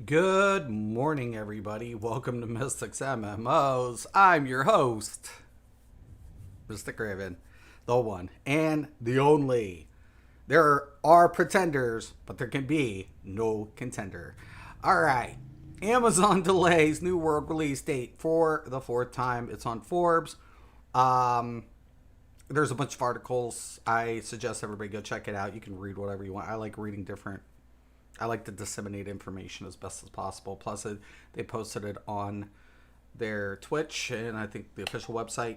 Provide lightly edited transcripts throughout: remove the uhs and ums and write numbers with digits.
Good morning, everybody. Welcome to Mystics MMOs. I'm your host, Mystic Raven, the one and the only. There are pretenders, but there can be no contender. All right. Amazon delays New World release date for the fourth time. It's on Forbes. Um, there's a bunch of articles. I suggest everybody go check it out. You can read whatever you want. I like to disseminate information as best as possible. Plus, they posted it on their Twitch and I think the official website.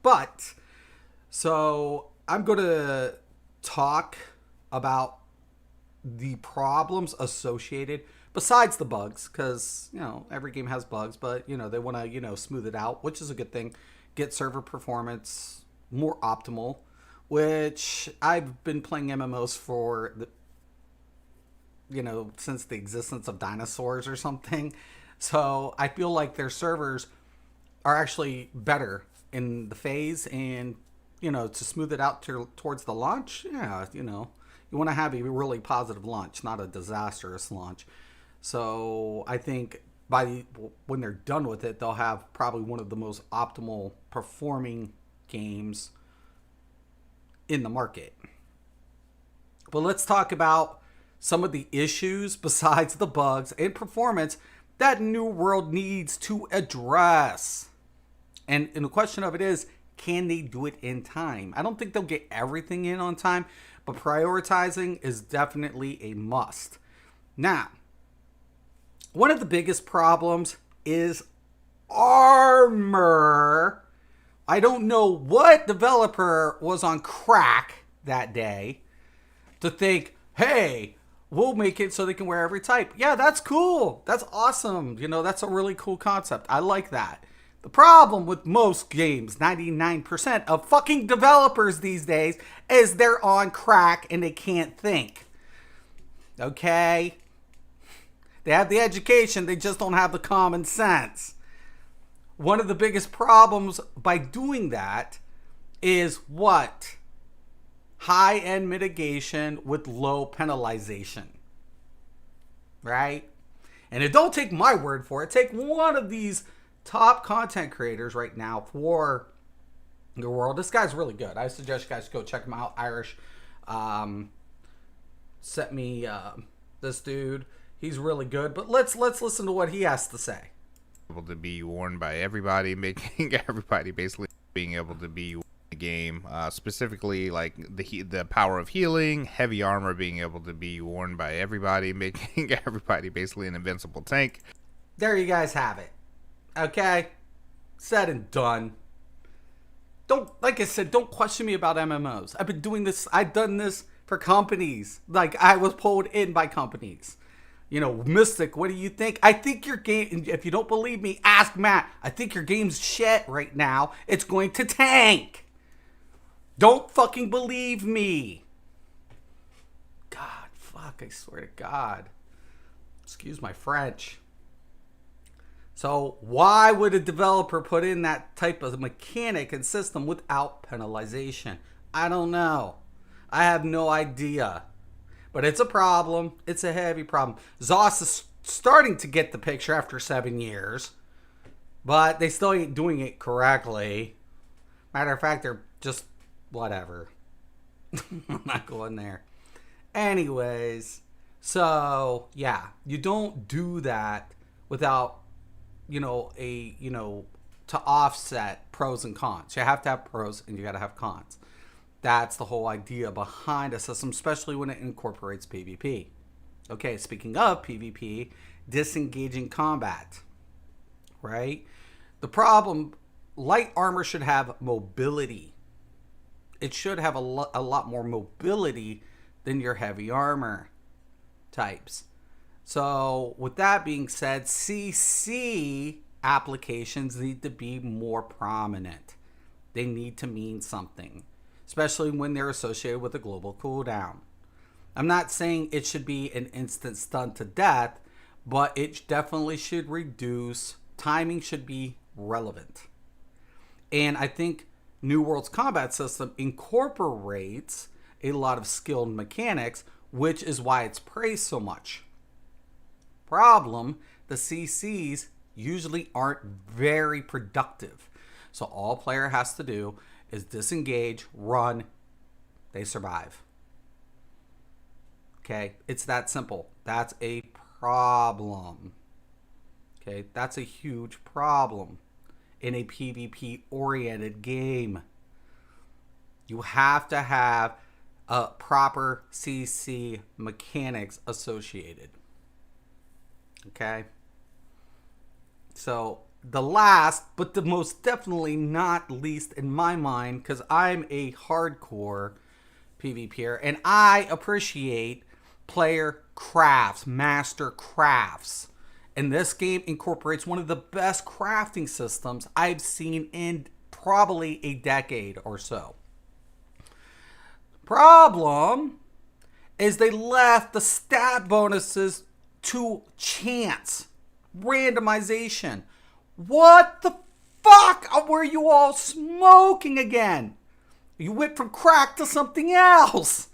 But, so I'm going to talk about the problems associated besides the bugs, because every game has bugs, but they want to smooth it out, which is a good thing. Get server performance more optimal, which I've been playing MMOs for since the existence of dinosaurs or something. So I feel like their servers are actually better in the phase, and to smooth it out towards the launch. Yeah, you want to have a really positive launch, not a disastrous launch. So I think when they're done with it, they'll have probably one of the most optimal performing games in the market. But let's talk about some of the issues besides the bugs and performance that New World needs to address. And the question of it is, can they do it in time? I don't think they'll get everything in on time, but prioritizing is definitely a must. Now, one of the biggest problems is armor. I don't know what developer was on crack that day to think, hey, we'll make it so they can wear every type. Yeah, that's cool. That's awesome. That's a really cool concept. I like that. The problem with most games, 99% of fucking developers these days, is they're on crack and they can't think. Okay? They have the education, they just don't have the common sense. One of the biggest problems by doing that is what? High-end mitigation with low penalization. Right? And don't take my word for it. Take one of these top content creators right now for the world. This guy's really good. I suggest you guys go check him out. Irish sent me this dude. He's really good. But let's listen to what he has to say. Able to be worn by everybody, making everybody basically being able to be the game, specifically like the power of healing, heavy armor being able to be worn by everybody, making everybody basically an invincible tank. There you guys have it. Okay, said and done. Like I said, don't question me about MMOs. I've been doing this. I've done this for companies. Like, I was pulled in by companies. Mystic, what do you think? I think your game, if you don't believe me, ask Matt. I think your game's shit right now. It's going to tank. Don't fucking believe me. God, fuck, I swear to God. Excuse my French. So why would a developer put in that type of mechanic and system without penalization? I don't know. I have no idea. But it's a problem. It's a heavy problem. ZOS is starting to get the picture after 7 years. But they still ain't doing it correctly. Matter of fact, they're just whatever. I'm not going there. Anyways. So, yeah. You don't do that without, to offset pros and cons. You have to have pros and you got to have cons. That's the whole idea behind a system, especially when it incorporates PvP. Okay, speaking of PvP, disengaging combat, right? The problem, light armor should have mobility. It should have a lot more mobility than your heavy armor types. So with that being said, CC applications need to be more prominent. They need to mean something, especially when they're associated with a global cooldown. I'm not saying it should be an instant stun to death, but it definitely should reduce. Timing should be relevant. And I think New World's combat system incorporates a lot of skilled mechanics, which is why it's praised so much. Problem, the CCs usually aren't very productive. So all player has to do is disengage, run, they survive. Okay, it's that simple. That's a problem. Okay, that's a huge problem in a PvP oriented game. You have to have a proper CC mechanics associated. Okay, so the last, but the most definitely not least in my mind, because I'm a hardcore PvPer and I appreciate player crafts, master crafts. And this game incorporates one of the best crafting systems I've seen in probably a decade or so. Problem is they left the stat bonuses to chance, randomization. What the fuck were you all smoking again? You went from crack to something else.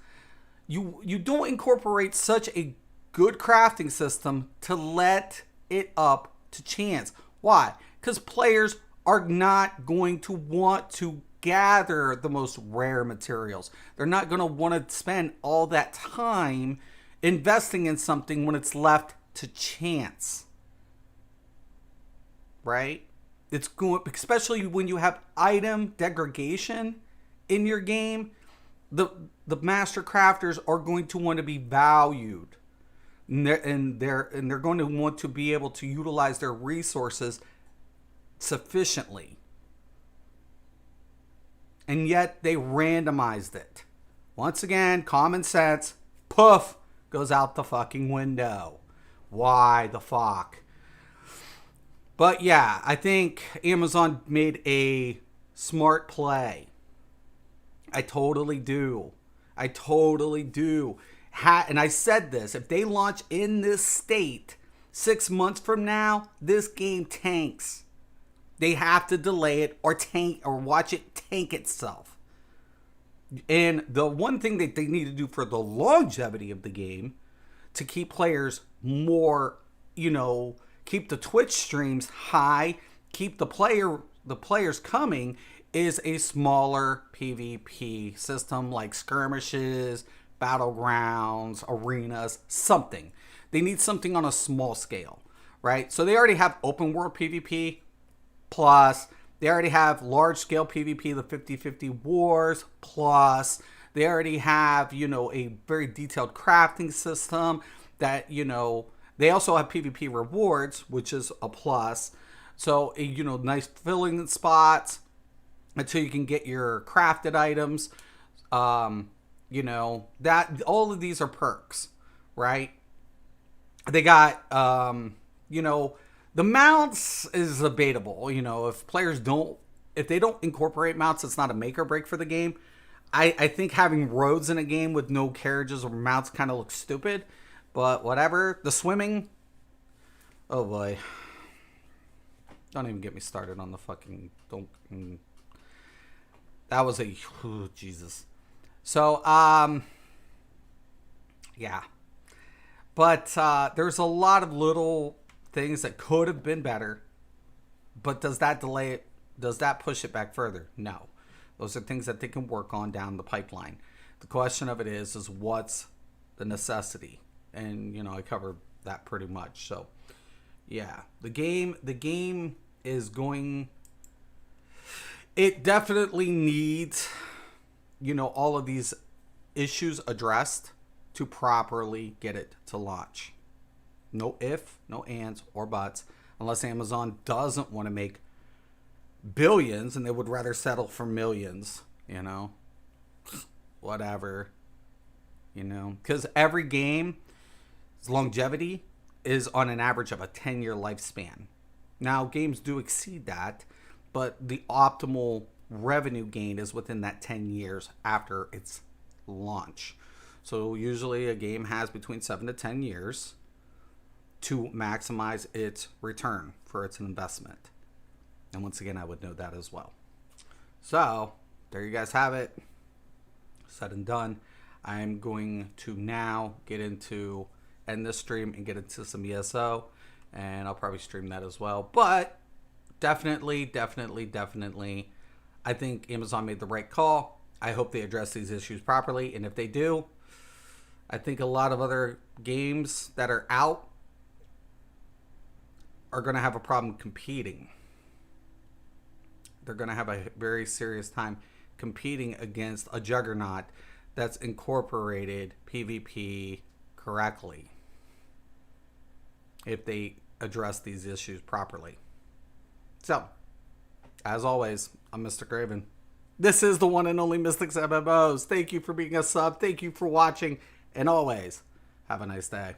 You don't incorporate such a good crafting system to let it up to chance. Why? Because players are not going to want to gather the most rare materials. They're not going to want to spend all that time investing in something when it's left to chance. Right? It's going, especially when you have item degradation in your game, the master crafters are going to want to be valued. And they're going to want to be able to utilize their resources sufficiently. And yet they randomized it. Once again, common sense, poof, goes out the fucking window. Why the fuck? But yeah, I think Amazon made a smart play. I totally do. And I said this, if they launch in this state 6 months from now, this game tanks. They have to delay it or tank or watch it tank itself. And the one thing that they need to do for the longevity of the game to keep players more, keep the Twitch streams high, keep the players coming, is a smaller PvP system like skirmishes, battlegrounds, arenas, something. They need something on a small scale, right? So they already have open world PvP, plus they already have large scale PvP, the 50-50 wars, plus they already have, a very detailed crafting system that, they also have PvP rewards, which is a plus. So, nice filling spots until you can get your crafted items. That all of these are perks, right? They got, the mounts is debatable. If they don't incorporate mounts, it's not a make or break for the game. I think having roads in a game with no carriages or mounts kind of looks stupid, but whatever. The swimming, oh boy. Don't even get me started on the fucking, that was Jesus. So, yeah. But there's a lot of little things that could have been better. But does that delay it? Does that push it back further? No. Those are things that they can work on down the pipeline. The question of it is what's the necessity? And, I covered that pretty much. So, yeah. The game is going... It definitely needs, all of these issues addressed to properly get it to launch. No if, no ands, or buts, unless Amazon doesn't want to make billions and they would rather settle for millions, whatever, because every game's longevity is on an average of a 10-year lifespan. Now, games do exceed that, but the optimal revenue gain is within that 10 years after its launch. So usually a game has between 7 to 10 years to maximize its return for its investment. And once again, I would know that as well. So there you guys have it. Said and done. I'm going to now get into end this stream and get into some ESO, and I'll probably stream that as well. But definitely, I think Amazon made the right call. I hope they address these issues properly, and if they do, I think a lot of other games that are out are going to have a problem competing. They're going to have a very serious time competing against a juggernaut that's incorporated PvP correctly if they address these issues properly. So, as always, I'm Mr. Craven. This is the one and only Mystics MMOs. Thank you for being a sub. Thank you for watching. And always, have a nice day.